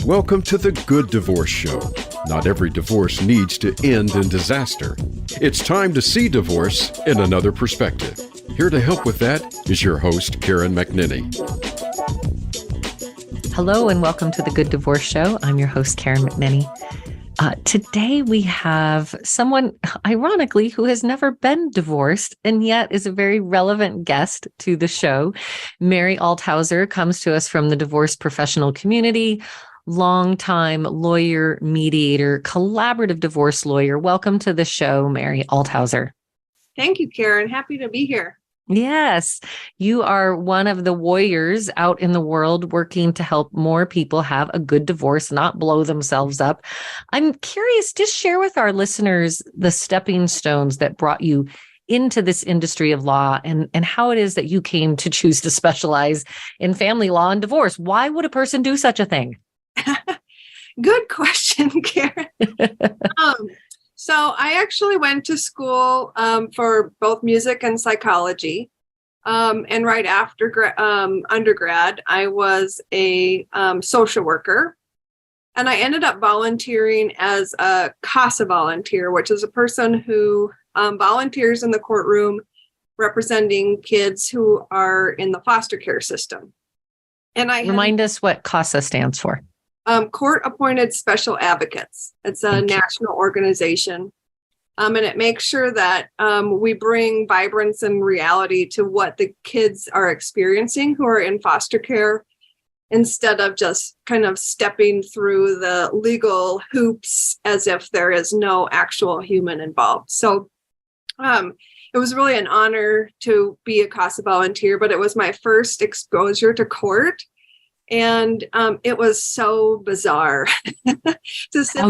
Welcome to the Good Divorce Show. Not every divorce needs to end in disaster. It's time to see divorce in another perspective. Here to help with that is your host, Karen McNinney. Hello and welcome to the Good Divorce Show. I'm your host, Karen McNinney. Today we have someone, ironically, who has never been divorced and yet is a very relevant guest to the show. Meri Althauser comes to us from the divorce professional community, longtime lawyer, mediator, collaborative divorce lawyer. Welcome to the show, Meri Althauser. Thank you, Karen. Happy to be here. Yes, you are one of the warriors out in the world working to help more people have a good divorce, not blow themselves up. I'm curious, just share with our listeners the stepping stones that brought you into this industry of law and how it is that you came to choose to specialize in family law and divorce. Why would a person do such a thing? Good question, Karen. So I actually went to school for both music and psychology. And right after undergrad, I was a social worker. And I ended up volunteering as a CASA volunteer, which is a person who volunteers in the courtroom representing kids who are in the foster care system. And Remind us what CASA stands for. Court-appointed special advocates. It's a national organization. And it makes sure that we bring vibrance and reality to what the kids are experiencing who are in foster care, instead of just kind of stepping through the legal hoops as if there is no actual human involved. So it was really an honor to be a CASA volunteer, but it was my first exposure to court. And it was so bizarre to see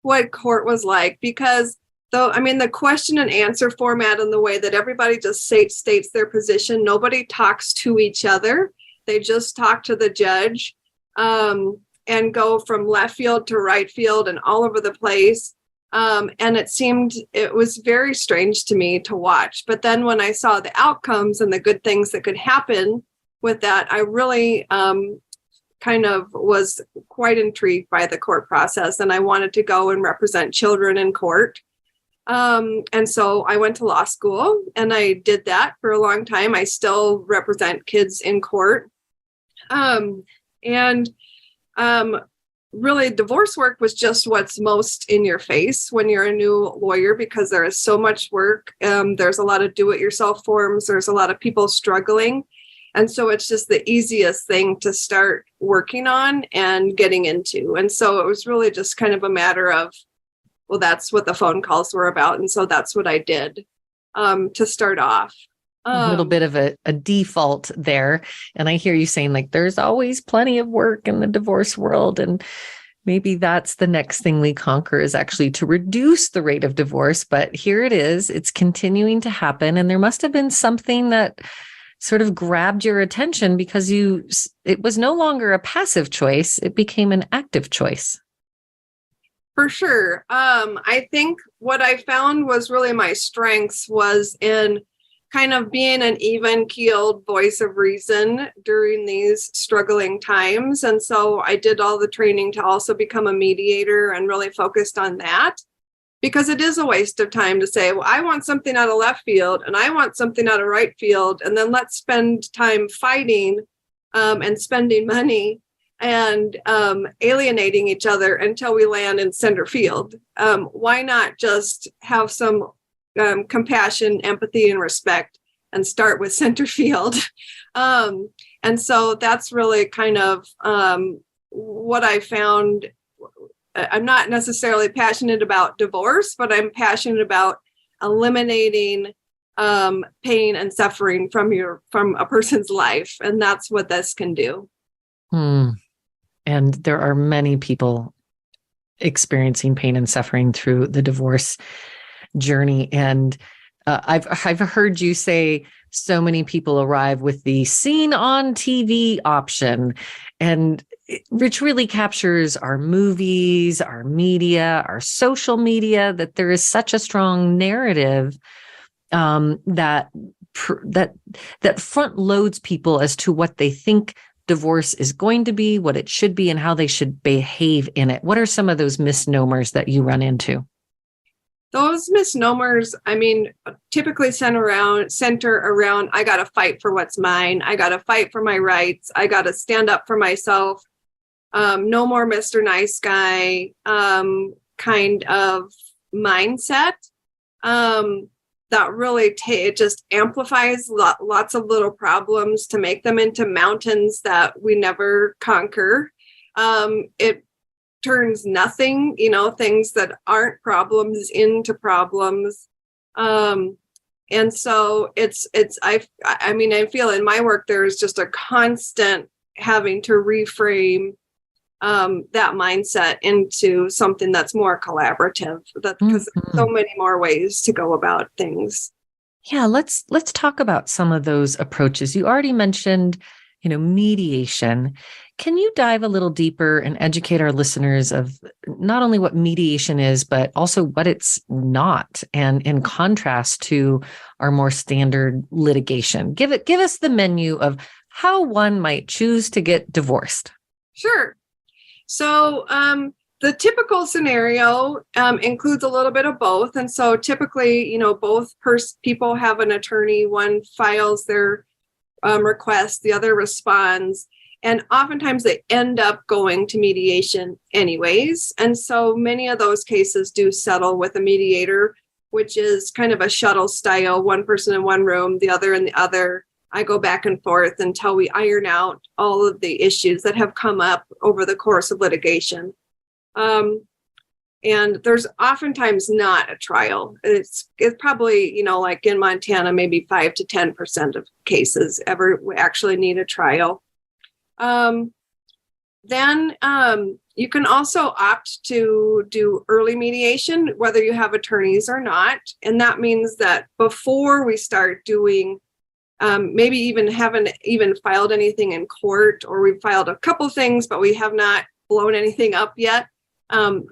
what court was like, because the question and answer format and the way that everybody just states their position, nobody talks to each other. They just talk to the judge and go from left field to right field and all over the place. And it was very strange to me to watch. But then when I saw the outcomes and the good things that could happen with that, I really kind of was quite intrigued by the court process, and I wanted to go and represent children in court. And so I went to law school, and I did that for a long time. I still represent kids in court. Really, divorce work was just what's most in your face when you're a new lawyer, because there is so much work. There's a lot of do-it-yourself forms. There's a lot of people struggling. And so it's just the easiest thing to start working on and getting into. And so it was really just kind of a matter of, well, that's what the phone calls were about. And so that's what I did to start off. A little bit of a default there. And I hear you saying, like, there's always plenty of work in the divorce world. And maybe that's the next thing we conquer, is actually to reduce the rate of divorce. But here it is. It's continuing to happen. And there must have been something that sort of grabbed your attention, because it was no longer a passive choice. It became an active choice. For sure. I think what I found was really my strengths was in kind of being an even-keeled voice of reason during these struggling times. And so I did all the training to also become a mediator and really focused on that. Because it is a waste of time to say, well, I want something out of left field and I want something out of right field. And then let's spend time fighting and spending money and alienating each other until we land in center field. Why not just have some compassion, empathy, and respect and start with center field? And so that's really kind of what I found. I'm not necessarily passionate about divorce, but I'm passionate about eliminating pain and suffering from a person's life. And that's what this can do. And there are many people experiencing pain and suffering through the divorce journey. And I've heard you say so many people arrive with the seen on TV option, and which really captures our movies, our media, our social media, that there is such a strong narrative that that front loads people as to what they think divorce is going to be, what it should be, and how they should behave in it? What are some of those misnomers that you run into? Those misnomers, I mean, typically center around, I got to fight for what's mine. I got to fight for my rights. I got to stand up for myself. No more Mr. Nice Guy kind of mindset. That really it just amplifies lots of little problems to make them into mountains that we never conquer. It turns nothing, things that aren't problems into problems. And so I feel in my work, there's just a constant having to reframe that mindset into something that's more collaborative, because there's so many more ways to go about things. Yeah, let's talk about some of those approaches. You already mentioned, mediation. Can you dive a little deeper and educate our listeners of not only what mediation is, but also what it's not, and in contrast to our more standard litigation? Give us the menu of how one might choose to get divorced. Sure. So the typical scenario includes a little bit of both. And so typically, both people have an attorney. One files their request, the other responds. And oftentimes they end up going to mediation anyways. And so many of those cases do settle with a mediator, which is kind of a shuttle style, one person in one room, the other in the other. I go back and forth until we iron out all of the issues that have come up over the course of litigation. And there's oftentimes not a trial. It's probably, like in Montana, maybe 5 to 10% of cases ever actually need a trial. Then you can also opt to do early mediation, whether you have attorneys or not. And that means that before we start doing maybe even haven't even filed anything in court, or we've filed a couple things, but we have not blown anything up yet.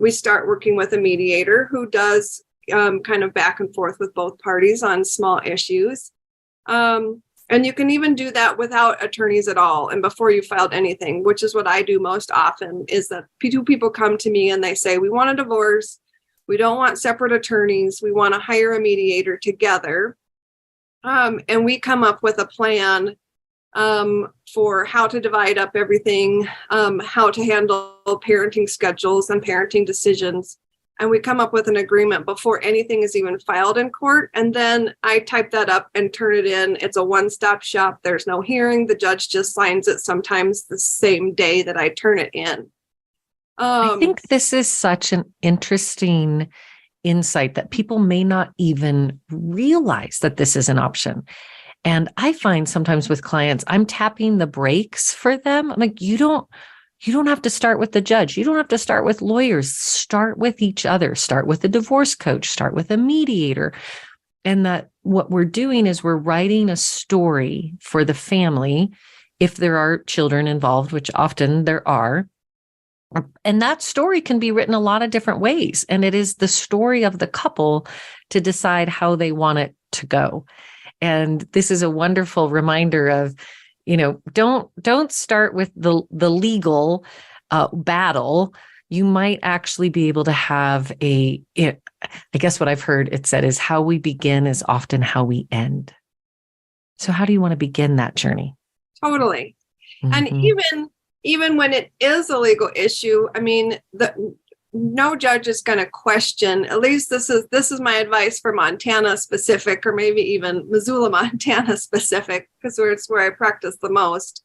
We start working with a mediator who does kind of back and forth with both parties on small issues. And you can even do that without attorneys at all and before you filed anything, which is what I do most often, is that two people come to me and they say, we want a divorce. We don't want separate attorneys. We want to hire a mediator together. And we come up with a plan for how to divide up everything, how to handle parenting schedules and parenting decisions. And we come up with an agreement before anything is even filed in court. And then I type that up and turn it in. It's a one-stop shop. There's no hearing. The judge just signs it sometimes the same day that I turn it in. I think this is such an interesting insight that people may not even realize that this is an option. And I find sometimes with clients, I'm tapping the brakes for them. I'm like, you don't have to start with the judge. You don't have to start with lawyers. Start with each other. Start with a divorce coach. Start with a mediator. And that what we're doing is we're writing a story for the family, if there are children involved, which often there are. And that story can be written a lot of different ways. And it is the story of the couple to decide how they want it to go. And this is a wonderful reminder of, don't start with the legal battle. You might actually be able to have I guess what I've heard it said is, how we begin is often how we end. So how do you want to begin that journey? Totally. Mm-hmm. And even when it is a legal issue, I mean, no judge is going to question, at least this is my advice for Montana specific, or maybe even Missoula, Montana specific, because it's where I practice the most.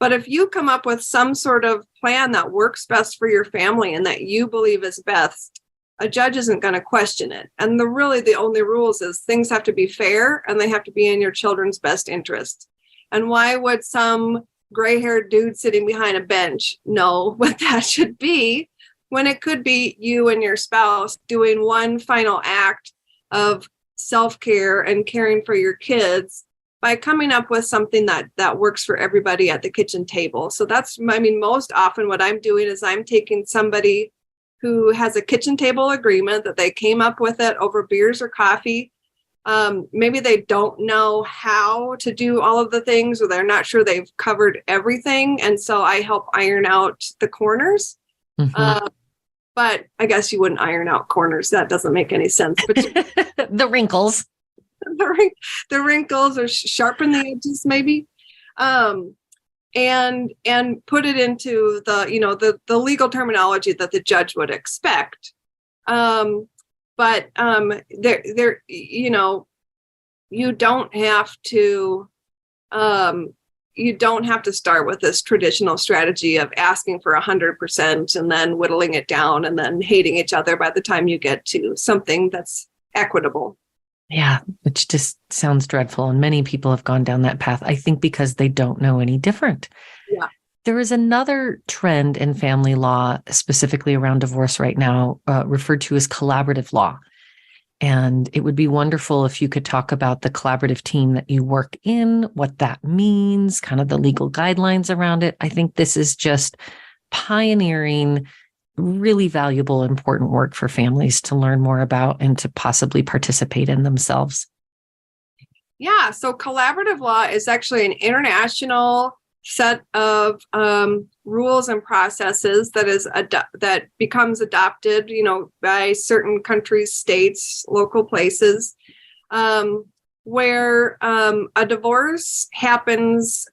But if you come up with some sort of plan that works best for your family and that you believe is best, a judge isn't going to question it. And the only rules is things have to be fair and they have to be in your children's best interest. And why would some gray-haired dude sitting behind a bench know what that should be, when it could be you and your spouse doing one final act of self-care and caring for your kids by coming up with something that works for everybody at the kitchen table? So most often what I'm doing is I'm taking somebody who has a kitchen table agreement that they came up with it over beers or coffee, maybe they don't know how to do all of the things, or they're not sure they've covered everything. And so I help iron out the corners. Mm-hmm. But I guess you wouldn't iron out corners. That doesn't make any sense. But The wrinkles. the wrinkles, or sharpen the edges, maybe. And put it into the legal terminology that the judge would expect. But there you don't have to start with this traditional strategy of asking for 100% and then whittling it down and then hating each other by the time you get to something that's equitable. Yeah, which just sounds dreadful. And many people have gone down that path, I think, because they don't know any different. Yeah. There is another trend in family law, specifically around divorce right now, referred to as collaborative law. And it would be wonderful if you could talk about the collaborative team that you work in, what that means, kind of the legal guidelines around it. I think this is just pioneering really valuable, important work for families to learn more about and to possibly participate in themselves. Yeah, so collaborative law is actually an international set of rules and processes that becomes adopted, by certain countries, states, local places, where a divorce happens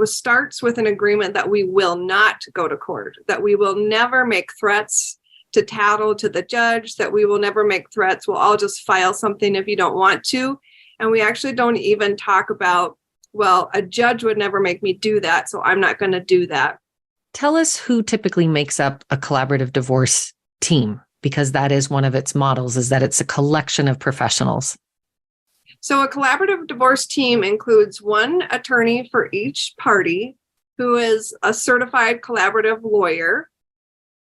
starts with an agreement that we will not go to court, that we will never make threats to tattle to the judge, that we will never make threats. We'll all just file something if you don't want to. And we actually don't even talk about, well, a judge would never make me do that, so I'm not going to do that. Tell us who typically makes up a collaborative divorce team, because that is one of its models, is that it's a collection of professionals. So a collaborative divorce team includes one attorney for each party who is a certified collaborative lawyer.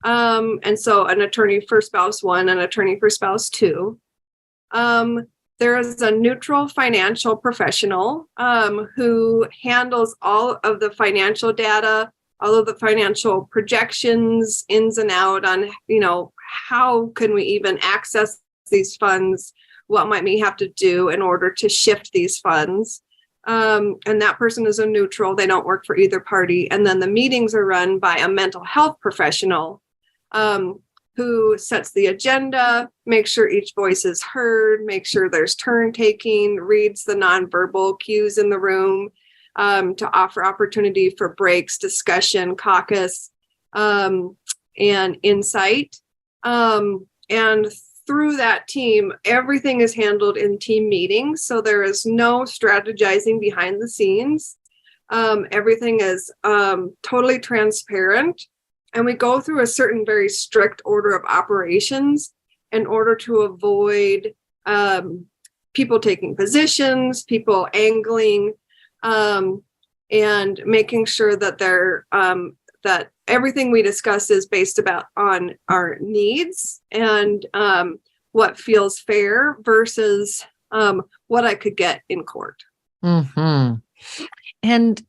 And so an attorney for spouse one, an attorney for spouse two. There is a neutral financial professional who handles all of the financial data, all of the financial projections, ins and out on, how can we even access these funds? What might we have to do in order to shift these funds? And that person is a neutral. They don't work for either party. And then the meetings are run by a mental health professional who sets the agenda, makes sure each voice is heard, makes sure there's turn taking, reads the nonverbal cues in the room to offer opportunity for breaks, discussion, caucus, and insight. And through that team, everything is handled in team meetings. So there is no strategizing behind the scenes. Everything is totally transparent. And we go through a certain very strict order of operations in order to avoid people taking positions, people angling, and making sure that that everything we discuss is based on our needs and what feels fair versus what I could get in court. Mm-hmm. And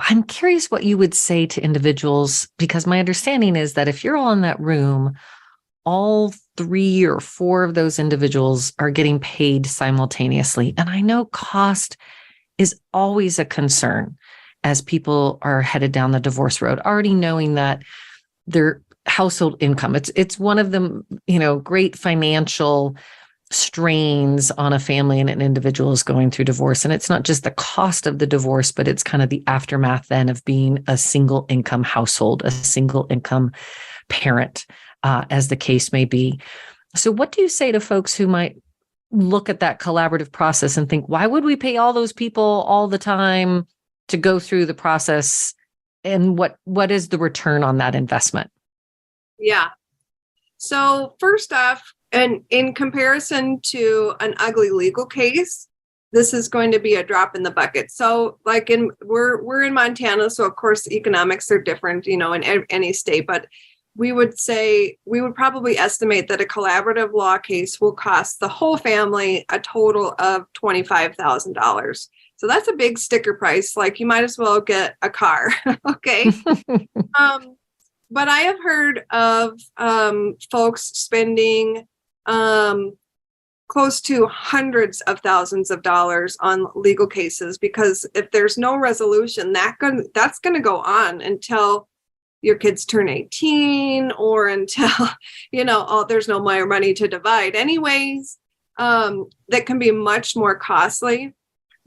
I'm curious what you would say to individuals, because my understanding is that if you're all in that room, all 3 or 4 of those individuals are getting paid simultaneously. And I know cost is always a concern as people are headed down the divorce road, already knowing that their household income, it's one of the, great financial strains on a family and an individual is going through divorce. And it's not just the cost of the divorce, but it's kind of the aftermath then of being a single income household, a single income parent, as the case may be. So what do you say to folks who might look at that collaborative process and think, why would we pay all those people all the time to go through the process? And what is the return on that investment? Yeah. So first off, and in comparison to an ugly legal case, this is going to be a drop in the bucket. So like we're in Montana, so of course economics are different, in any state, but we would probably estimate that a collaborative law case will cost the whole family a total of $25,000. So that's a big sticker price. Like you might as well get a car. Okay. But I have heard of folks spending close to hundreds of thousands of dollars on legal cases, because if there's no resolution, that's going to go on until your kids turn 18, or until, there's no more money to divide anyways. That can be much more costly.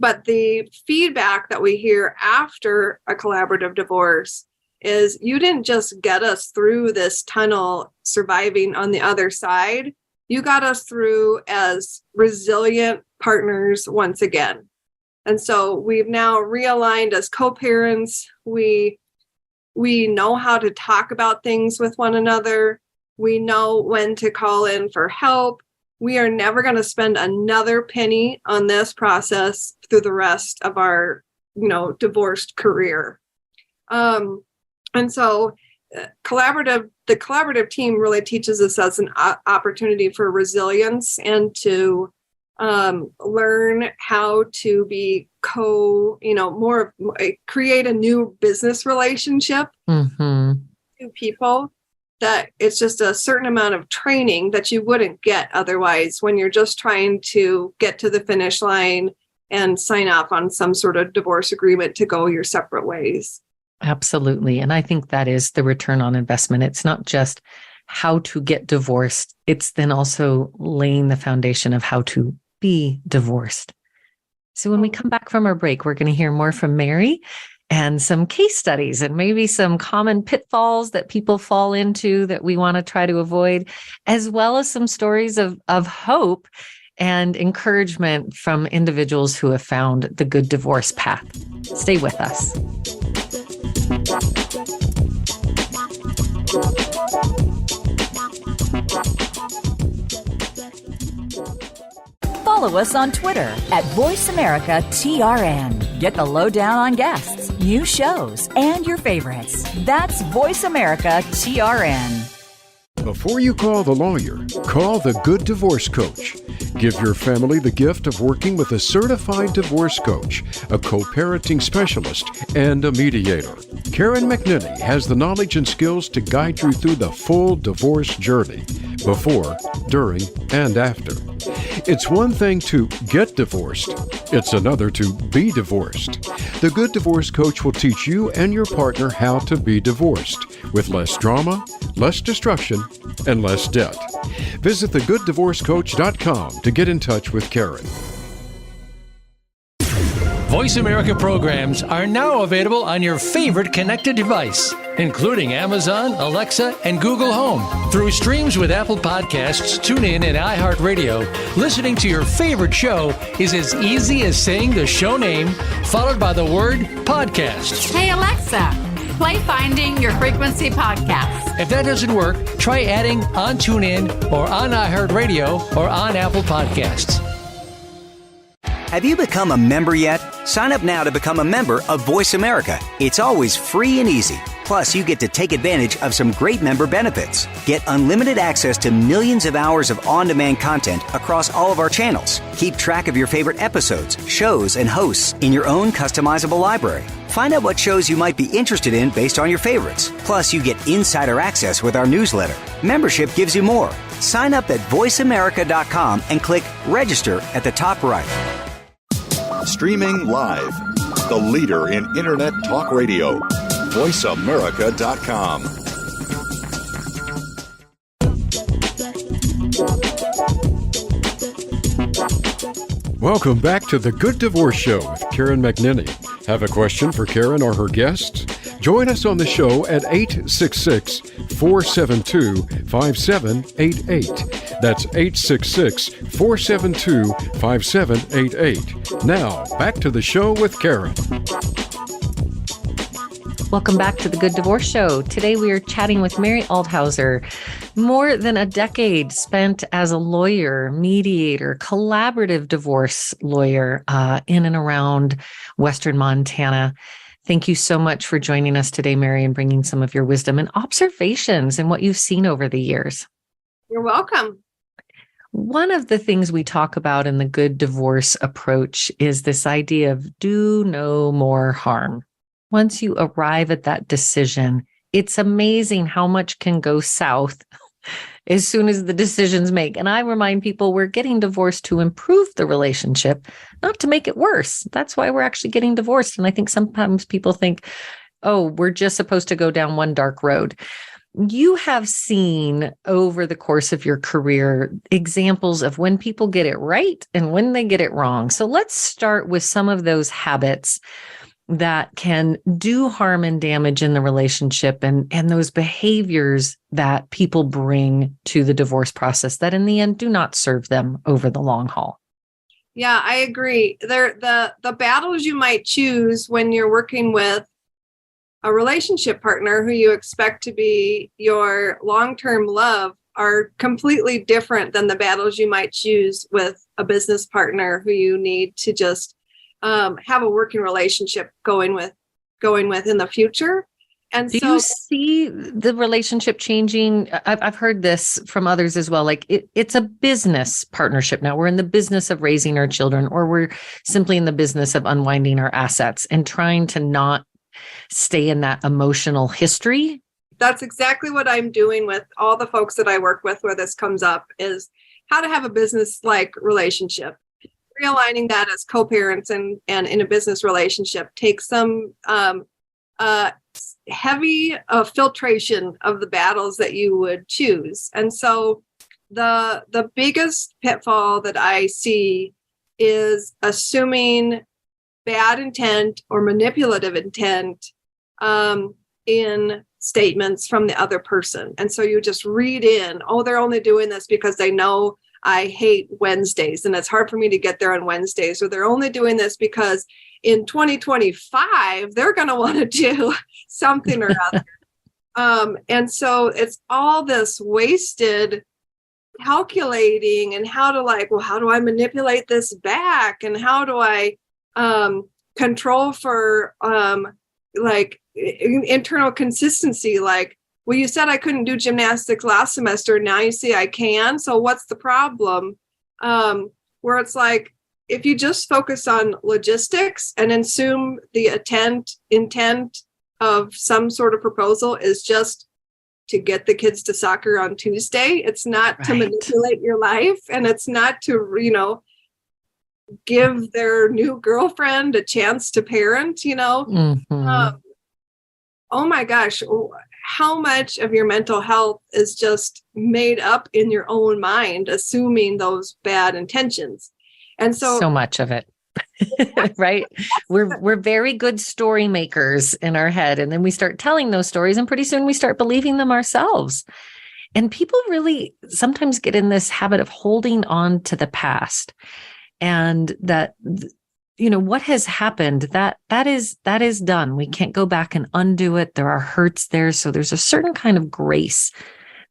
But the feedback that we hear after a collaborative divorce is, you didn't just get us through this tunnel surviving on the other side. You got us through as resilient partners once again. And so we've now realigned as co-parents. We know how to talk about things with one another. We know when to call in for help. We are never going to spend another penny on this process through the rest of our, divorced career. And so the collaborative team really teaches us as an opportunity for resilience, and to learn how to be create a new business relationship. Mm-hmm. To people, that it's just a certain amount of training that you wouldn't get otherwise when you're just trying to get to the finish line and sign off on some sort of divorce agreement to go your separate ways. Absolutely. And I think that is the return on investment. It's not just how to get divorced, it's then also laying the foundation of how to be divorced. So when we come back from our break, we're going to hear more from Meri and some case studies and maybe some common pitfalls that people fall into that we want to try to avoid, as well as some stories of hope and encouragement from individuals who have found the good divorce path. Stay with us. Follow us on Twitter at VoiceAmericaTRN. Get the lowdown on guests, new shows, and your favorites. That's VoiceAmericaTRN. Before you call the lawyer, call the Good Divorce Coach. Give your family the gift of working with a certified divorce coach, a co-parenting specialist, and a mediator. Karen McNinney has the knowledge and skills to guide you through the full divorce journey, before, during, and after. It's one thing to get divorced. It's another to be divorced. The Good Divorce Coach will teach you and your partner how to be divorced with less drama, less destruction, and less debt. Visit thegooddivorcecoach.com to get in touch with Karen. Voice America programs are now available on your favorite connected device, including Amazon, Alexa, and Google Home. Through streams with Apple Podcasts, TuneIn, and iHeartRadio, listening to your favorite show is as easy as saying the show name followed by the word podcast. Hey, Alexa, play Finding Your Frequency podcast. If that doesn't work, try adding on TuneIn or on iHeartRadio or on Apple Podcasts. Have you become a member yet? Sign up now to become a member of Voice America. It's always free and easy. Plus, you get to take advantage of some great member benefits. Get unlimited access to millions of hours of on-demand content across all of our channels. Keep track of your favorite episodes, shows, and hosts in your own customizable library. Find out what shows you might be interested in based on your favorites. Plus, you get insider access with our newsletter. Membership gives you more. Sign up at voiceamerica.com and click register at the top right. Streaming live, the leader in Internet talk radio, voiceamerica.com. Welcome back to the Good Divorce Show with Karen McNinney. Have a question for Karen or her guests? Join us on the show at 866-472-5788. That's 866-472-5788. Now, back to the show with Karen. Welcome back to the Good Divorce Show. Today we are chatting with Meri Althauser. More than a decade spent as a lawyer, mediator, collaborative divorce lawyer in and around Western Montana. Thank you so much for joining us today, Meri, and bringing some of your wisdom and observations and what you've seen over the years. You're welcome. One of the things we talk about in the good divorce approach is this idea of do no more harm. Once you arrive at that decision, it's amazing how much can go south as soon as the decisions make. And I remind people we're getting divorced to improve the relationship, not to make it worse. That's why we're actually getting divorced. And I think sometimes people think, oh, we're just supposed to go down one dark road. You have seen over the course of your career examples of when people get it right and when they get it wrong. So let's start with some of those habits that can do harm and damage in the relationship, and those behaviors that people bring to the divorce process that in the end do not serve them over the long haul. Yeah, I agree. The battles you might choose when you're working with a relationship partner who you expect to be your long-term love are completely different than the battles you might choose with a business partner who you need to just have a working relationship going with in the future. And do you see the relationship changing? I've heard this from others as well. Like it's a business partnership now. We're in the business of raising our children, or we're simply in the business of unwinding our assets and trying to not stay in that emotional history. That's exactly what I'm doing with all the folks that I work with where this comes up, is how to have a business-like relationship. Realigning that as co-parents and in a business relationship takes some heavy filtration of the battles that you would choose. And so the biggest pitfall that I see is assuming bad intent or manipulative intent in statements from the other person. And so you just read in, oh, they're only doing this because they know I hate Wednesdays and it's hard for me to get there on Wednesdays, or they're only doing this because in 2025, they're going to want to do something or other. And so it's all this wasted calculating and how do I manipulate this back? And how do I control for internal consistency? Like, well, you said I couldn't do gymnastics last semester. Now you see I can. So what's the problem? Where it's like, if you just focus on logistics and assume the intent of some sort of proposal is just to get the kids to soccer on Tuesday, it's not to manipulate your life, and it's not to, give their new girlfriend a chance to parent, Mm-hmm. Oh my gosh, how much of your mental health is just made up in your own mind, assuming those bad intentions. And so much of it, right? We're very good story makers in our head. And then we start telling those stories, and pretty soon we start believing them ourselves. And people really sometimes get in this habit of holding on to the past, and that, what has happened, that is done. We can't go back and undo it. There are hurts there. So there's a certain kind of grace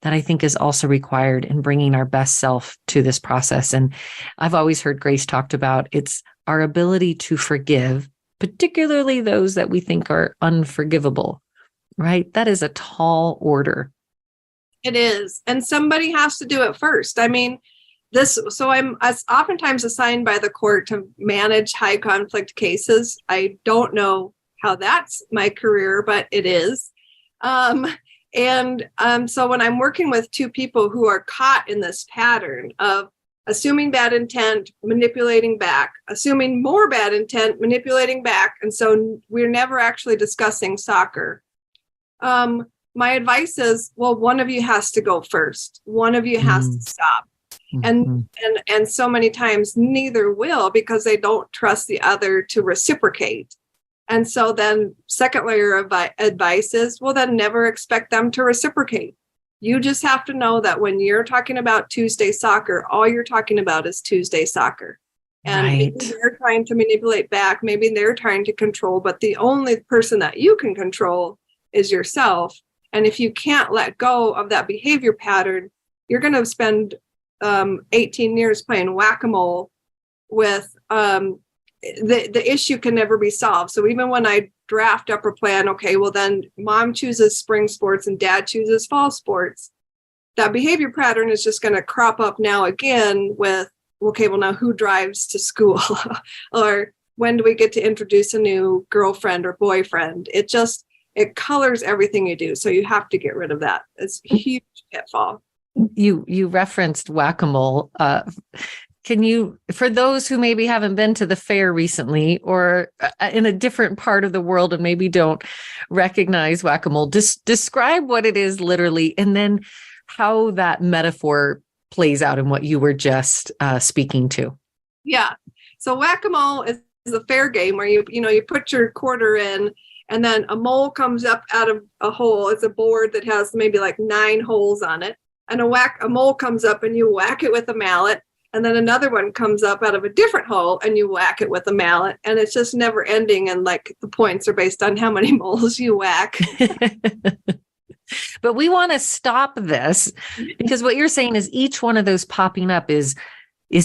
that I think is also required in bringing our best self to this process. And I've always heard Grace talked about, it's our ability to forgive, particularly those that we think are unforgivable, right? That is a tall order. It is. And somebody has to do it first. I mean, I'm oftentimes assigned by the court to manage high conflict cases. I don't know how that's my career, but it is. So when I'm working with two people who are caught in this pattern of assuming bad intent, manipulating back, assuming more bad intent, manipulating back, and so we're never actually discussing soccer, my advice is, well, one of you has to go first. One of you has to stop. Mm-hmm. And so many times neither will, because they don't trust the other to reciprocate. And so then second layer of advice is, well, then never expect them to reciprocate. You just have to know that when you're talking about Tuesday soccer, all you're talking about is Tuesday soccer. And maybe they're trying to manipulate back, maybe they're trying to control, but the only person that you can control is yourself. And if you can't let go of that behavior pattern, you're going to spend 18 years playing whack-a-mole with the issue can never be solved. So even when I draft up a plan, okay, well then mom chooses spring sports and dad chooses fall sports, that behavior pattern is just going to crop up now again with, okay, well now who drives to school? Or when do we get to introduce a new girlfriend or boyfriend? It colors everything you do. So you have to get rid of that. It's a huge pitfall. You referenced whack-a-mole. Can you, for those who maybe haven't been to the fair recently or in a different part of the world and maybe don't recognize whack-a-mole, describe what it is literally, and then how that metaphor plays out in what you were just speaking to. Yeah. So whack-a-mole is a fair game where you put your quarter in, and then a mole comes up out of a hole. It's a board that has maybe like 9 holes on it. And a mole comes up and you whack it with a mallet. And then another one comes up out of a different hole and you whack it with a mallet. And it's just never ending. And like the points are based on how many moles you whack. But we want to stop this because what you're saying is each one of those popping up is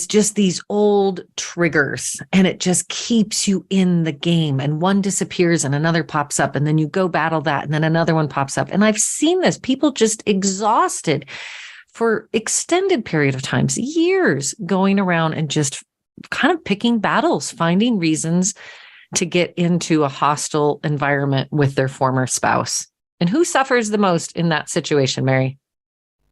just these old triggers, and it just keeps you in the game, and one disappears and another pops up, and then you go battle that, and then another one pops up. And I've seen this, people just exhausted for extended period of times, years, going around and just kind of picking battles, finding reasons to get into a hostile environment with their former spouse. And who suffers the most in that situation, Meri?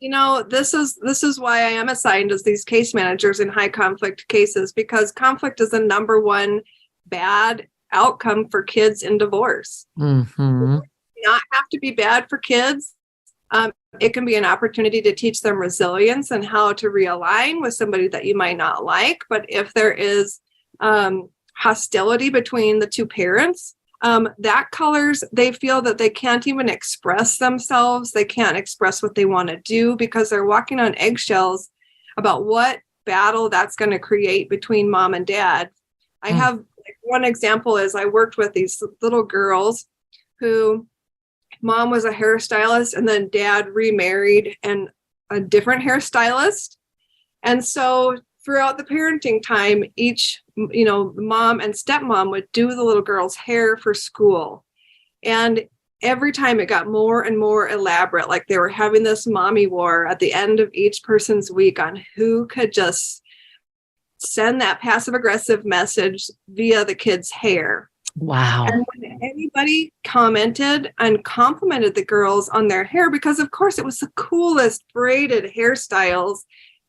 This is why I am assigned as these case managers in high conflict cases, because conflict is the number one bad outcome for kids in divorce. Mm-hmm. It does not have to be bad for kids. It can be an opportunity to teach them resilience and how to realign with somebody that you might not like. But if there is hostility between the two parents, that colors, they feel that they can't even express themselves. They can't express what they want to do because they're walking on eggshells about what battle that's going to create between mom and dad. I have one example is I worked with these little girls who mom was a hairstylist and then dad remarried and a different hairstylist. And so throughout the parenting time, each, mom and stepmom would do the little girl's hair for school. And every time it got more and more elaborate, like they were having this mommy war at the end of each person's week on who could just send that passive aggressive message via the kid's hair. Wow. And when anybody commented and complimented the girls on their hair, because of course it was the coolest braided hairstyles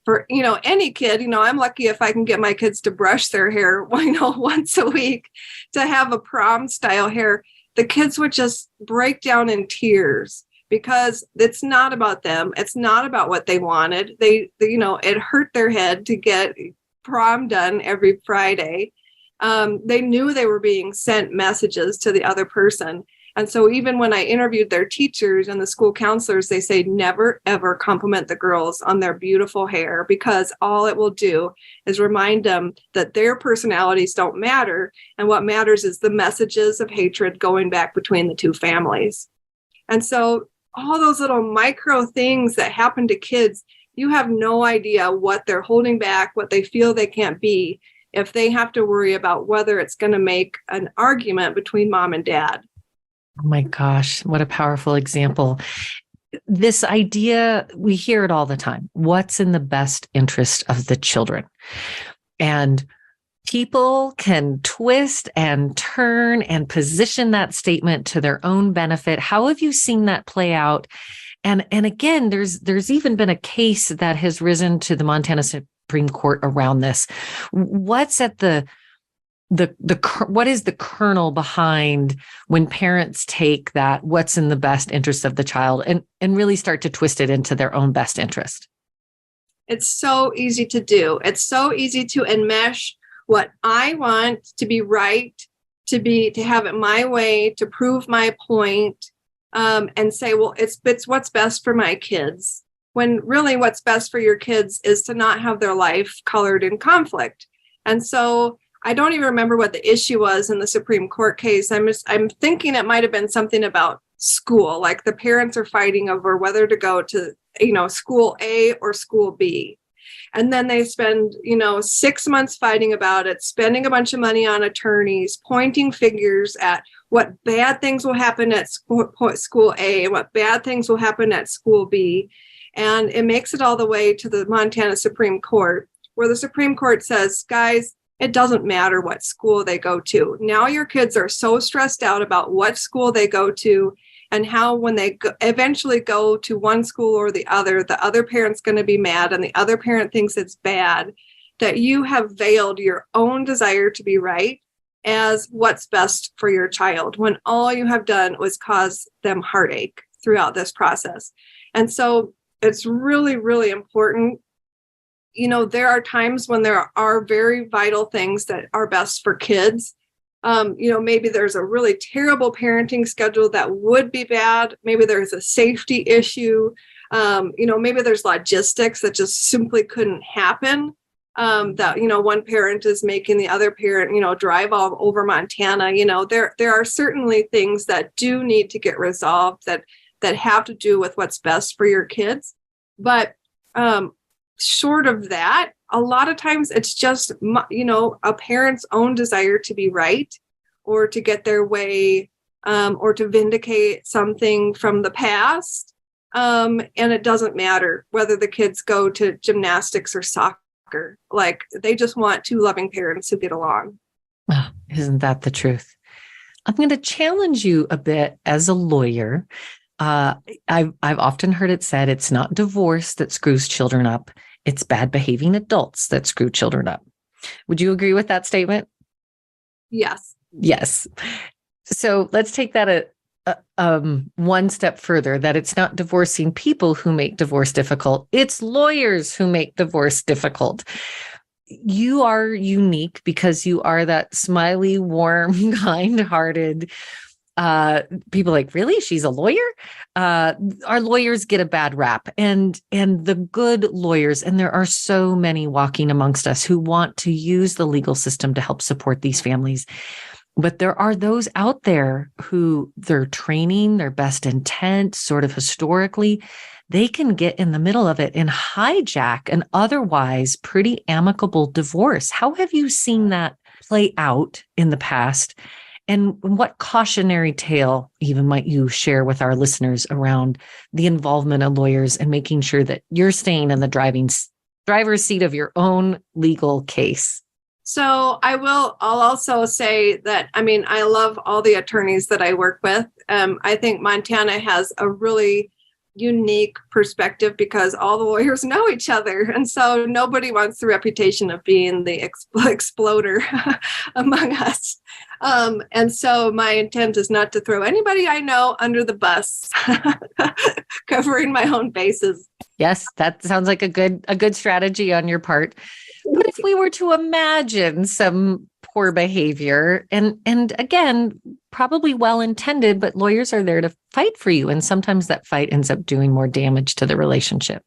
for, any kid. I'm lucky if I can get my kids to brush their hair, once a week to have a prom style hair. The kids would just break down in tears because it's not about them. It's not about what they wanted. It hurt their head to get prom done every Friday. They knew they were being sent messages to the other person. And so even when I interviewed their teachers and the school counselors, they say, never, ever compliment the girls on their beautiful hair, because all it will do is remind them that their personalities don't matter. And what matters is the messages of hatred going back between the two families. And so all those little micro things that happen to kids, you have no idea what they're holding back, what they feel they can't be, if they have to worry about whether it's going to make an argument between mom and dad. Oh my gosh, what a powerful example. This idea, we hear it all the time. What's in the best interest of the children? And people can twist and turn and position that statement to their own benefit. How have you seen that play out? And again, there's even been a case that has risen to the Montana Supreme Court around this. What's at what is the kernel behind when parents take that what's in the best interest of the child and really start to twist it into their own best interest? It's so easy to do. It's so easy to enmesh what I want to be right, to have it my way, to prove my point, and say, well, it's what's best for my kids. When really what's best for your kids is to not have their life colored in conflict. And so I don't even remember what the issue was in the Supreme Court case. I'm thinking it might have been something about school, like the parents are fighting over whether to go to, school A or school B. And then they spend, 6 months fighting about it, spending a bunch of money on attorneys, pointing fingers at what bad things will happen at school A and what bad things will happen at school B. And it makes it all the way to the Montana Supreme Court, where the Supreme Court says, guys, it doesn't matter what school they go to. Now your kids are so stressed out about what school they go to. and how when they eventually go to one school or the other parent's going to be mad and the other parent thinks it's bad, that you have veiled your own desire to be right as what's best for your child, when all you have done was cause them heartache throughout this process. And so it's really, really important. There are times when there are very vital things that are best for kids. Maybe there's a really terrible parenting schedule that would be bad. Maybe there's a safety issue. Maybe there's logistics that just simply couldn't happen. That, one parent is making the other parent, drive all over Montana. There are certainly things that do need to get resolved that have to do with what's best for your kids. But short of that, a lot of times it's just, a parent's own desire to be right or to get their way or to vindicate something from the past. And it doesn't matter whether the kids go to gymnastics or soccer. Like, they just want two loving parents who get along. Oh, isn't that the truth? I'm going to challenge you a bit as a lawyer. I've often heard it said it's not divorce that screws children up. It's bad behaving adults that screw children up. Would you agree with that statement? Yes. Yes. So let's take that one step further, that it's not divorcing people who make divorce difficult. It's lawyers who make divorce difficult. You are unique because you are that smiley, warm, kind-hearted, people like, really? She's a lawyer? Our lawyers get a bad rap, and the good lawyers, and there are so many walking amongst us who want to use the legal system to help support these families. But there are those out there who their training, their best intent, sort of historically, they can get in the middle of it and hijack an otherwise pretty amicable divorce. How have you seen that play out in the past? And what cautionary tale even might you share with our listeners around the involvement of lawyers and making sure that you're staying in the driver's seat of your own legal case? So I'll also say that, I love all the attorneys that I work with. I think Montana has a really unique perspective because all the lawyers know each other. And so nobody wants the reputation of being the exploder among us. And so my intent is not to throw anybody I know under the bus, covering my own bases. Yes, that sounds like a good strategy on your part. But if we were to imagine some poor behavior, and again, probably well-intended, but lawyers are there to fight for you. And sometimes that fight ends up doing more damage to the relationship.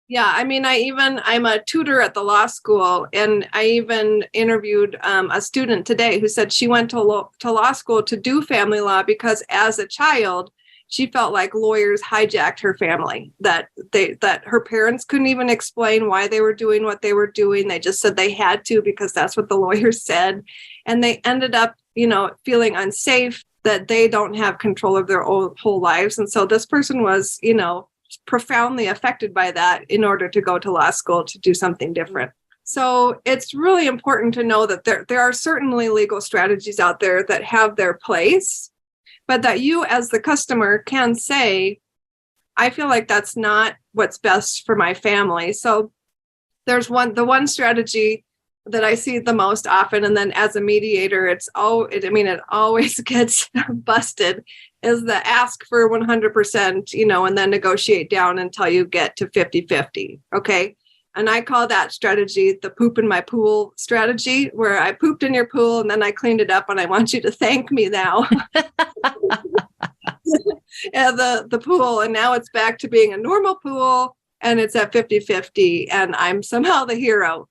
Yeah, I'm a tutor at the law school, and I even interviewed a student today who said she went to law school to do family law because as a child, she felt like lawyers hijacked her family, that her parents couldn't even explain why they were doing what they were doing. They just said they had to because that's what the lawyers said. And they ended up, feeling unsafe, that they don't have control of their whole lives. And so this person was, profoundly affected by that in order to go to law school to do something different. So it's really important to know that there are certainly legal strategies out there that have their place, but that you as the customer can say, I feel like that's not what's best for my family. So there's the one strategy that I see the most often, and then as a mediator, it always gets busted, is the ask for 100%, and then negotiate down until you get to 50-50. Okay. And I call that strategy the poop in my pool strategy, where I pooped in your pool and then I cleaned it up and I want you to thank me now. And the pool, and now it's back to being a normal pool and it's at 50-50 and I'm somehow the hero.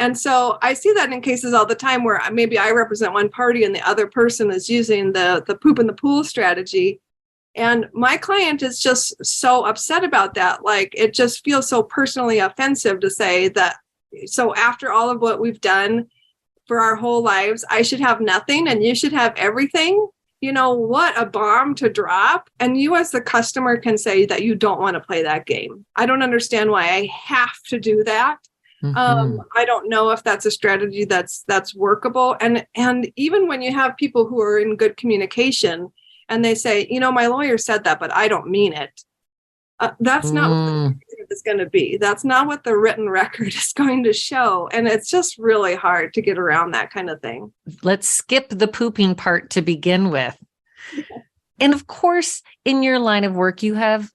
And so I see that in cases all the time where maybe I represent one party and the other person is using the poop in the pool strategy. And my client is just so upset about that. Like, it just feels so personally offensive to say that. So after all of what we've done for our whole lives, I should have nothing and you should have everything. What a bomb to drop. And you as the customer can say that you don't want to play that game. I don't understand why I have to do that. Mm-hmm. I don't know if that's a strategy that's workable. And even when you have people who are in good communication, and they say, my lawyer said that, but I don't mean it. That's not what it's going to be. That's not what the written record is going to show. And it's just really hard to get around that kind of thing. Let's skip the pooping part to begin with. And of course, in your line of work, you have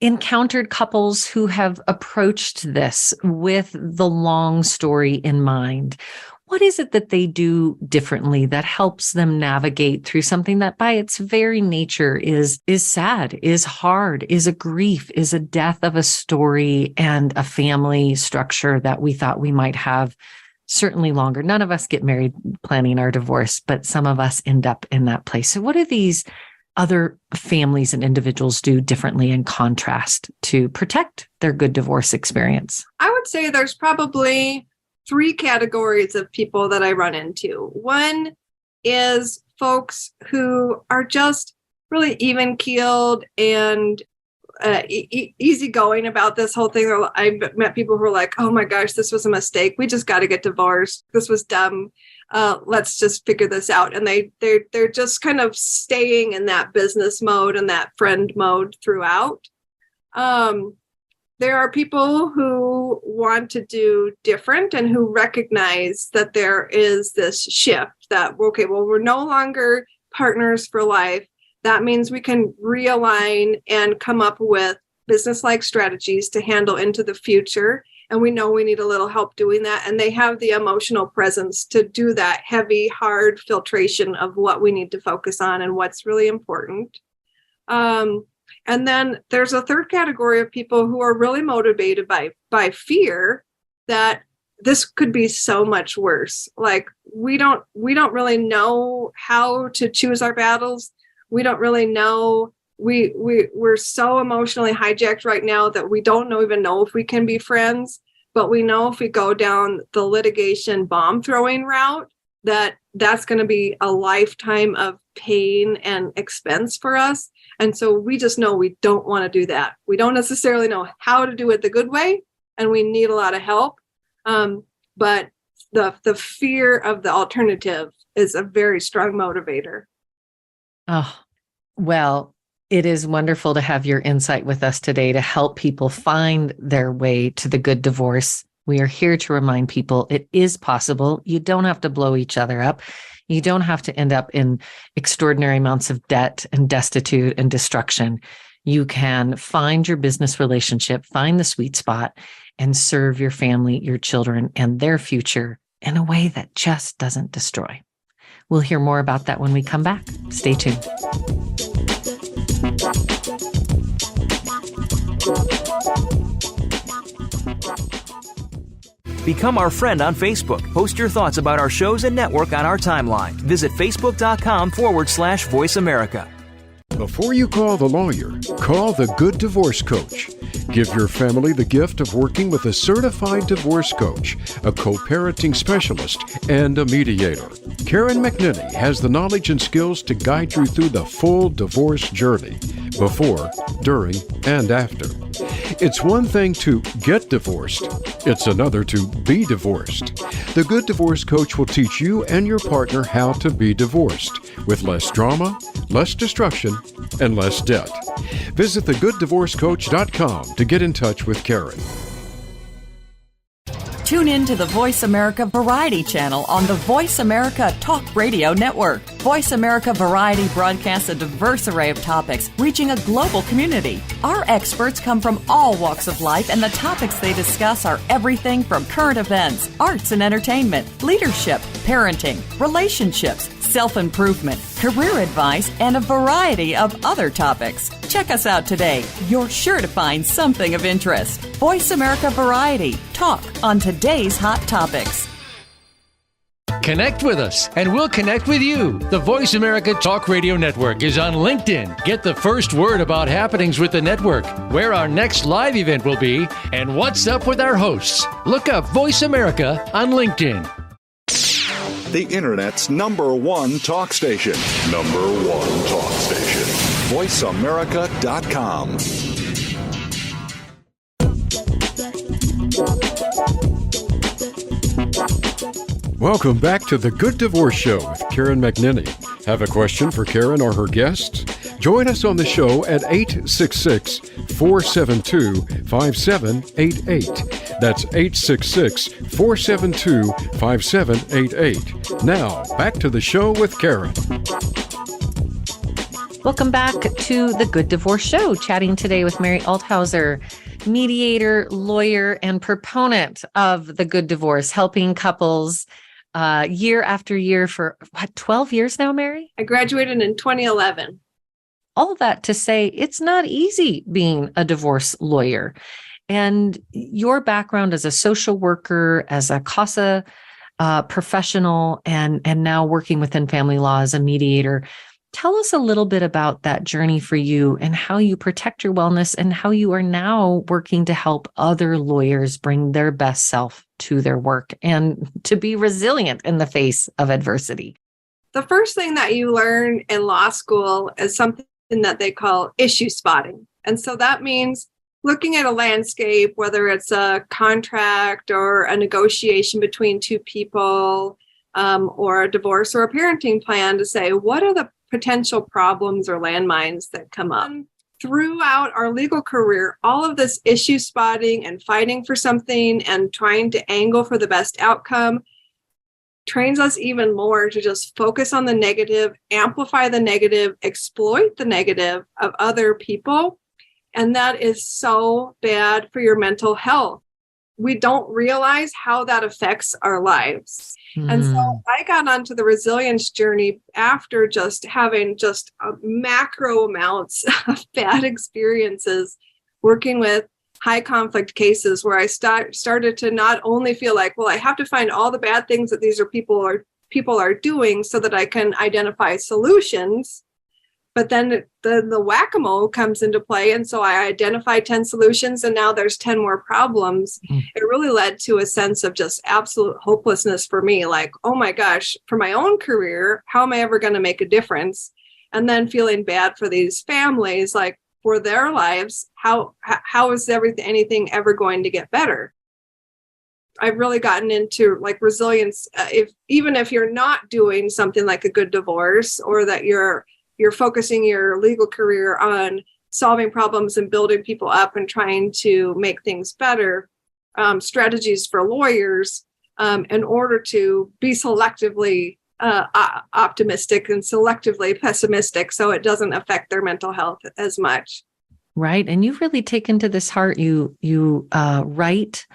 encountered couples who have approached this with the long story in mind. What is it that they do differently that helps them navigate through something that by its very nature is sad, is hard, is a grief, is a death of a story and a family structure that we thought we might have certainly longer? None of us get married planning our divorce, but some of us end up in that place. So what do these other families and individuals do differently in contrast to protect their good divorce experience? I would say there's probably 3 categories of people that I run into. One is folks who are just really even-keeled and easygoing about this whole thing. I've met people who are like, oh my gosh, this was a mistake. We just got to get divorced. This was dumb. Let's just figure this out. And they're just kind of staying in that business mode and that friend mode throughout. There are people who want to do different and who recognize that there is this shift that, okay, well, we're no longer partners for life. That means we can realign and come up with business-like strategies to handle into the future. And we know we need a little help doing that. And they have the emotional presence to do that heavy, hard filtration of what we need to focus on and what's really important. And then there's a third category of people who are really motivated by fear that this could be so much worse. Like we don't really know how to choose our battles. We don't really know. We're so emotionally hijacked right now that we don't even know if we can be friends. But we know if we go down the litigation bomb throwing route, that's going to be a lifetime of pain and expense for us. And so we just know we don't want to do that. We don't necessarily know how to do it the good way, and we need a lot of help. But the fear of the alternative is a very strong motivator. Oh, well, it is wonderful to have your insight with us today to help people find their way to the good divorce. We are here to remind people it is possible. You don't have to blow each other up. You don't have to end up in extraordinary amounts of debt and destitute and destruction. You can find your business relationship, find the sweet spot, and serve your family, your children, and their future in a way that just doesn't destroy. We'll hear more about that when we come back. Stay tuned. Become our friend on Facebook. Post your thoughts about our shows and network on our timeline. Visit Facebook.com/Voice America. Before you call the lawyer, call the Good Divorce Coach. Give your family the gift of working with a certified divorce coach, a co-parenting specialist, and a mediator. Karen McNinney has the knowledge and skills to guide you through the full divorce journey, before, during, and after. It's one thing to get divorced. It's another to be divorced. The Good Divorce Coach will teach you and your partner how to be divorced with less drama, less destruction, and less debt. Visit thegooddivorcecoach.com to get in touch with Karen. Tune in to the Voice America Variety channel on the Voice America Talk Radio Network. Voice America Variety broadcasts a diverse array of topics, reaching a global community. Our experts come from all walks of life, and the topics they discuss are everything from current events, arts and entertainment, leadership, parenting, relationships, self-improvement, career advice, and a variety of other topics. Check us out today. You're sure to find something of interest. Voice America Variety. Talk on today's hot topics. Connect with us, and we'll connect with you. The Voice America Talk Radio Network is on LinkedIn. Get the first word about happenings with the network, where our next live event will be, and what's up with our hosts. Look up Voice America on LinkedIn. The Internet's #1 talk station. #1 talk station. VoiceAmerica.com. Welcome back to the Good Divorce Show with Karen McNinney. Have a question for Karen or her guests? Join us on the show at 866-472-5788. That's 866-472-5788. Now, back to the show with Karen. Welcome back to the Good Divorce Show, chatting today with Meri Althauser, mediator, lawyer, and proponent of the good divorce, helping couples year after year for 12 years now, Meri? I graduated in 2011. All that to say, it's not easy being a divorce lawyer. And your background as a social worker, as a CASA professional, and now working within family law as a mediator, tell us a little bit about that journey for you and how you protect your wellness and how you are now working to help other lawyers bring their best self to their work and to be resilient in the face of adversity. The first thing that you learn in law school is something that they call issue spotting. And so that means looking at a landscape, whether it's a contract or a negotiation between two people, or a divorce or a parenting plan, to say, what are the potential problems or landmines that come up? Throughout our legal career, all of this issue spotting and fighting for something and trying to angle for the best outcome trains us even more to just focus on the negative, amplify the negative, exploit the negative of other people. And that is so bad for your mental health. We don't realize how that affects our lives. And so I got onto the resilience journey after just having just macro amounts of bad experiences working with high conflict cases, where I started to not only feel like, well, I have to find all the bad things that these people are doing so that I can identify solutions. But then the whack-a-mole comes into play. And so I identified 10 solutions, and now there's 10 more problems. It really led to a sense of just absolute hopelessness for me. Like, oh my gosh, for my own career, how am I ever going to make a difference? And then feeling bad for these families, like for their lives, how is anything ever going to get better? I've really gotten into like resilience. Even if you're not doing something like a good divorce, or that you're focusing your legal career on solving problems and building people up and trying to make things better, strategies for lawyers in order to be selectively optimistic and selectively pessimistic so it doesn't affect their mental health as much. Right. And you've really taken to this heart. You write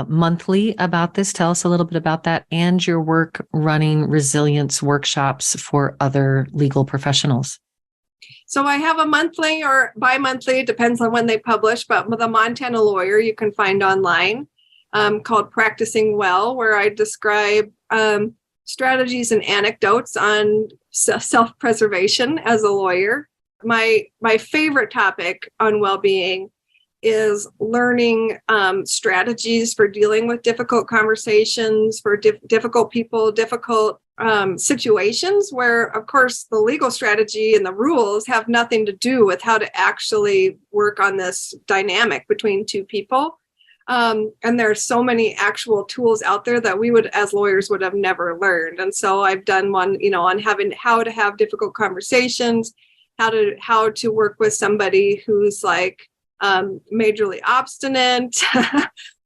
monthly about this. Tell us a little bit about that and your work running resilience workshops for other legal professionals. So I have a monthly or bi-monthly, depends on when they publish, but with a Montana lawyer you can find online called Practicing Well, where I describe strategies and anecdotes on self-preservation as a lawyer. My favorite topic on well-being is learning strategies for dealing with difficult conversations, for difficult people, difficult situations where, of course, the legal strategy and the rules have nothing to do with how to actually work on this dynamic between two people. And there are so many actual tools out there that we would, as lawyers, would have never learned. And so I've done one, on how to have difficult conversations, how to work with somebody who's like majorly obstinate.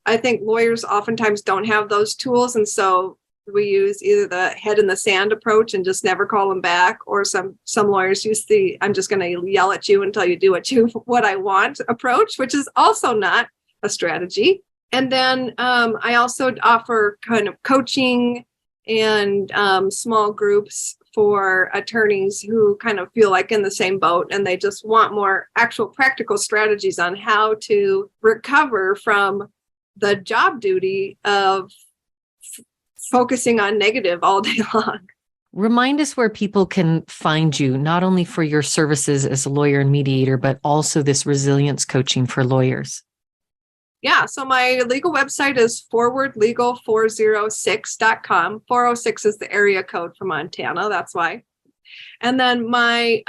I think lawyers oftentimes don't have those tools. And so we use either the head in the sand approach and just never call them back, or some lawyers use the I'm just going to yell at you until you do what I want approach, which is also not a strategy. And then I also offer kind of coaching and small groups for attorneys who kind of feel like in the same boat, and they just want more actual practical strategies on how to recover from the job duty of focusing on negative all day long. Remind us where people can find you, not only for your services as a lawyer and mediator, but also this resilience coaching for lawyers. Yeah, so my legal website is forwardlegal406.com. 406 is the area code for Montana, that's why. And then my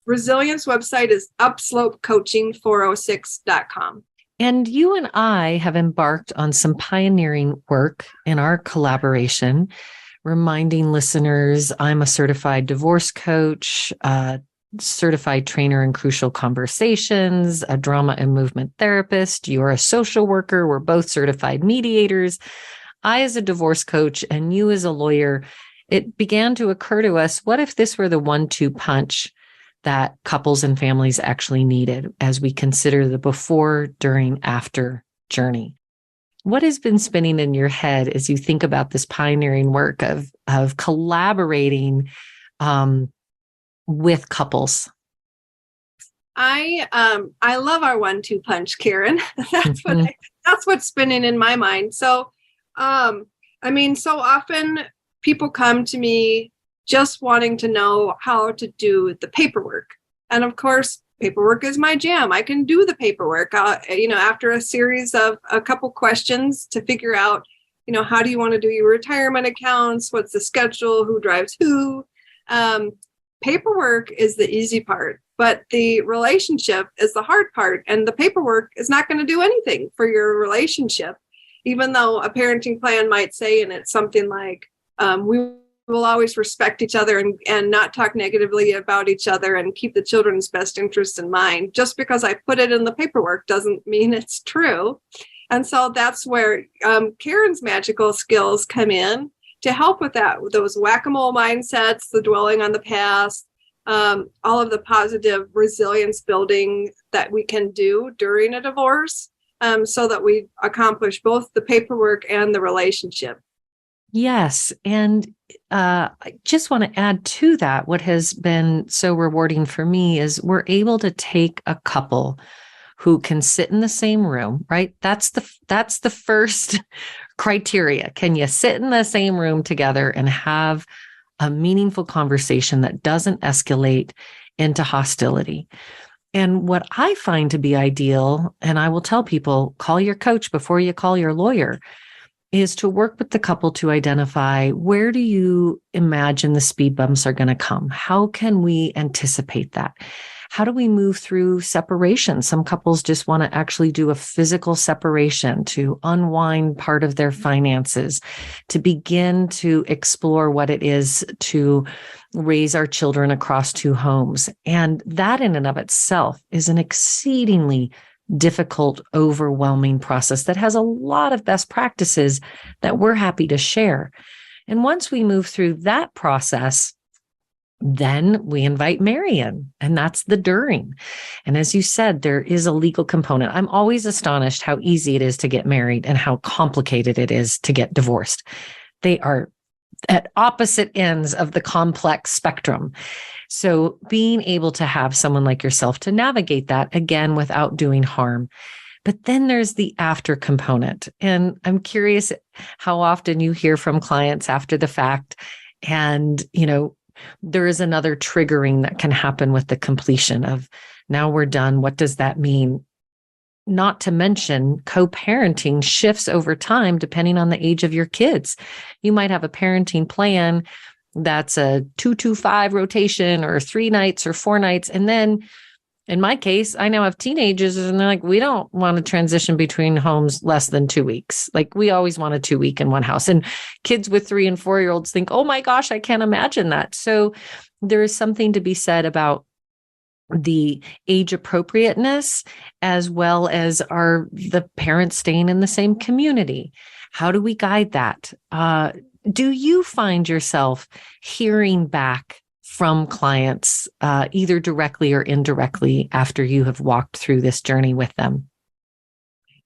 resilience website is upslopecoaching406.com. And you and I have embarked on some pioneering work in our collaboration, reminding listeners I'm a certified divorce coach, certified trainer in crucial conversations, a drama and movement therapist. You're a social worker. We're both certified mediators. I, as a divorce coach, and you, as a lawyer, it began to occur to us, what if this were the 1-2 punch that couples and families actually needed as we consider the before, during, after journey? What has been spinning in your head as you think about this pioneering work of collaborating with couples? I love our 1-2 punch, Karen. That's what's spinning in my mind. So, so often people come to me just wanting to know how to do the paperwork. And of course, paperwork is my jam. I can do the paperwork, after a series of a couple questions to figure out, how do you want to do your retirement accounts? What's the schedule? Who drives who? Paperwork is the easy part, but the relationship is the hard part. And the paperwork is not going to do anything for your relationship, even though a parenting plan might say, and it's something like, we will always respect each other and not talk negatively about each other and keep the children's best interest in mind. Just because I put it in the paperwork doesn't mean it's true. And so that's where Karen's magical skills come in to help with that, those whack-a-mole mindsets, the dwelling on the past, all of the positive resilience building that we can do during a divorce, so that we accomplish both the paperwork and the relationship. Yes. And I just want to add to that, what has been so rewarding for me is we're able to take a couple who can sit in the same room, right? That's the first criteria. Can you sit in the same room together and have a meaningful conversation that doesn't escalate into hostility? And what I find to be ideal, and I will tell people, call your coach before you call your lawyer, is to work with the couple to identify, where do you imagine the speed bumps are going to come? How can we anticipate that? How do we move through separation? Some couples just want to actually do a physical separation to unwind part of their finances, to begin to explore what it is to raise our children across 2 homes. And that in and of itself is an exceedingly difficult, overwhelming process that has a lot of best practices that we're happy to share. And once we move through that process, then we invite Meri in, and that's the during. And as you said, there is a legal component. I'm always astonished how easy it is to get married and how complicated it is to get divorced. They are at opposite ends of the complex spectrum. So being able to have someone like yourself to navigate that, again, without doing harm. But then there's the after component. And I'm curious how often you hear from clients after the fact. And, there is another triggering that can happen with the completion of, now we're done. What does that mean? Not to mention, co-parenting shifts over time depending on the age of your kids. You might have a parenting plan that's a 2-2-5 rotation, or 3 nights or 4 nights. And then in my case, I now have teenagers and they're like, we don't want to transition between homes less than 2 weeks. Like, we always want a 2-week in one house. And kids with 3 and 4-year-olds think, oh my gosh, I can't imagine that. So there is something to be said about the age appropriateness, as well as the parents staying in the same community. How do we guide that? Do you find yourself hearing back from clients, either directly or indirectly, after you have walked through this journey with them?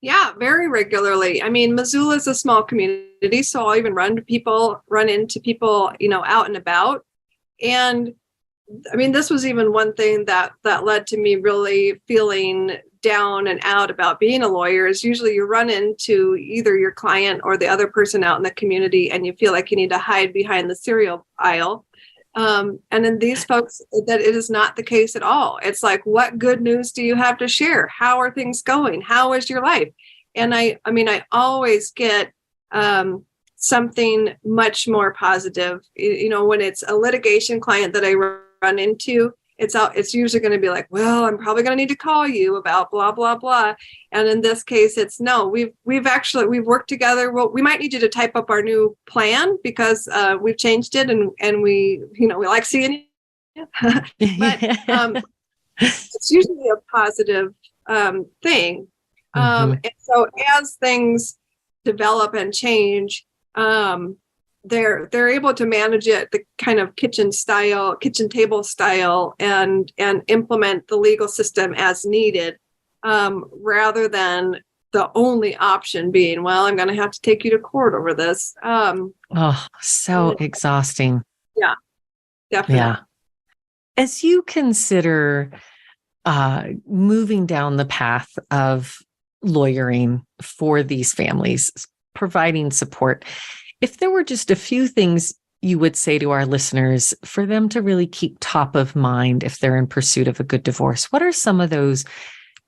Yeah, very regularly. I mean, Missoula is a small community, so I'll even run into people, out and about. And I mean, this was even one thing that led to me really feeling down and out about being a lawyer, is usually you run into either your client or the other person out in the community and you feel like you need to hide behind the cereal aisle. And in these folks, that it is not the case at all. It's like, what good news do you have to share? How are things going? How is your life? And I always get something much more positive. When it's a litigation client that I run into, it's usually going to be like, well, I'm probably going to need to call you about blah, blah, blah. And in this case, it's no, we've worked together. Well, we might need you to type up our new plan because we've changed it and we like seeing you. But it's usually a positive thing. And so as things develop and change, they're able to manage it the kind of kitchen table style and implement the legal system as needed, rather than the only option being, well, I'm going to have to take you to court over this. So exhausting. Yeah, definitely. Yeah. As you consider moving down the path of lawyering for these families, providing support, if there were just a few things you would say to our listeners for them to really keep top of mind if they're in pursuit of a good divorce, what are some of those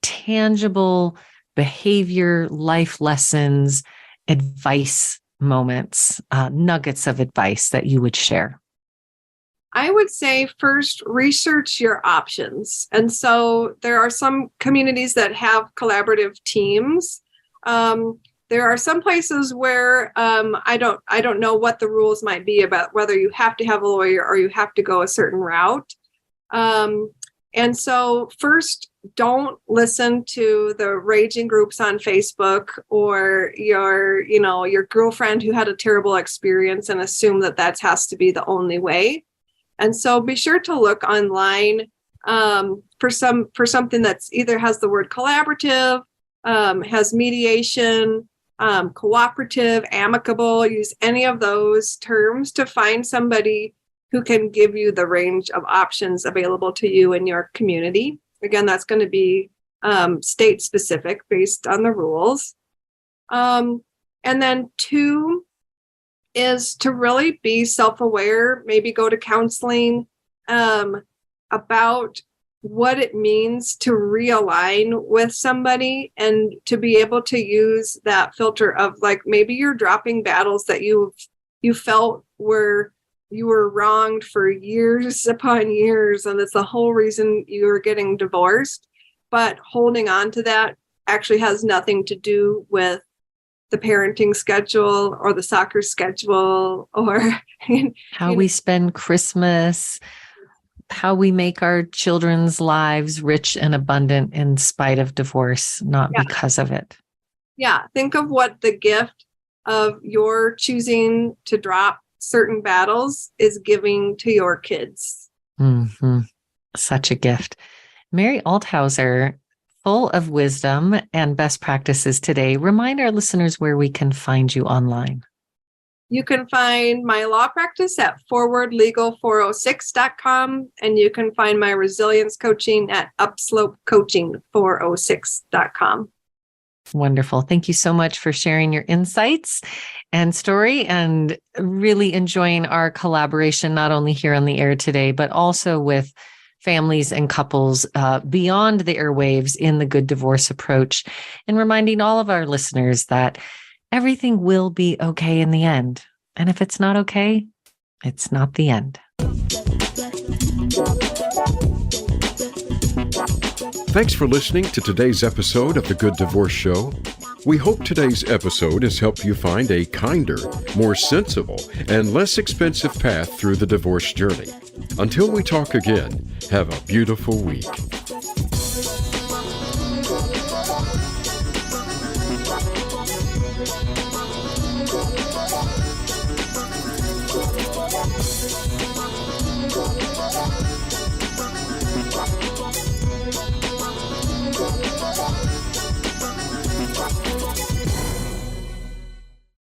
tangible behavior, life lessons, advice moments, nuggets of advice that you would share? I would say first, research your options. And so there are some communities that have collaborative teams. There are some places where I don't know what the rules might be about whether you have to have a lawyer or you have to go a certain route. And so first, don't listen to the raging groups on Facebook or your girlfriend who had a terrible experience and assume that has to be the only way. And so be sure to look online for something that's either has the word collaborative, has mediation, cooperative, amicable. Use any of those terms to find somebody who can give you the range of options available to you in your community. Again, that's going to be state specific based on the rules. And then 2 is to really be self-aware, maybe go to counseling about what it means to realign with somebody and to be able to use that filter of like, maybe you're dropping battles that you felt you were wronged for years upon years, and it's the whole reason you were getting divorced. But holding on to that actually has nothing to do with the parenting schedule or the soccer schedule or how we spend Christmas, how we make our children's lives rich and abundant in spite of divorce, not because of it. Yeah. Think of what the gift of your choosing to drop certain battles is giving to your kids. Mm-hmm. Such a gift. Meri Althauser, full of wisdom and best practices today. Remind our listeners where we can find you online. You can find my law practice at forwardlegal406.com, and you can find my resilience coaching at upslopecoaching406.com. Wonderful. Thank you so much for sharing your insights and story, and really enjoying our collaboration, not only here on the air today, but also with families and couples beyond the airwaves in the Good Divorce Approach, and reminding all of our listeners that everything will be okay in the end. And if it's not okay, it's not the end. Thanks for listening to today's episode of The Good Divorce Show. We hope today's episode has helped you find a kinder, more sensible, and less expensive path through the divorce journey. Until we talk again, have a beautiful week.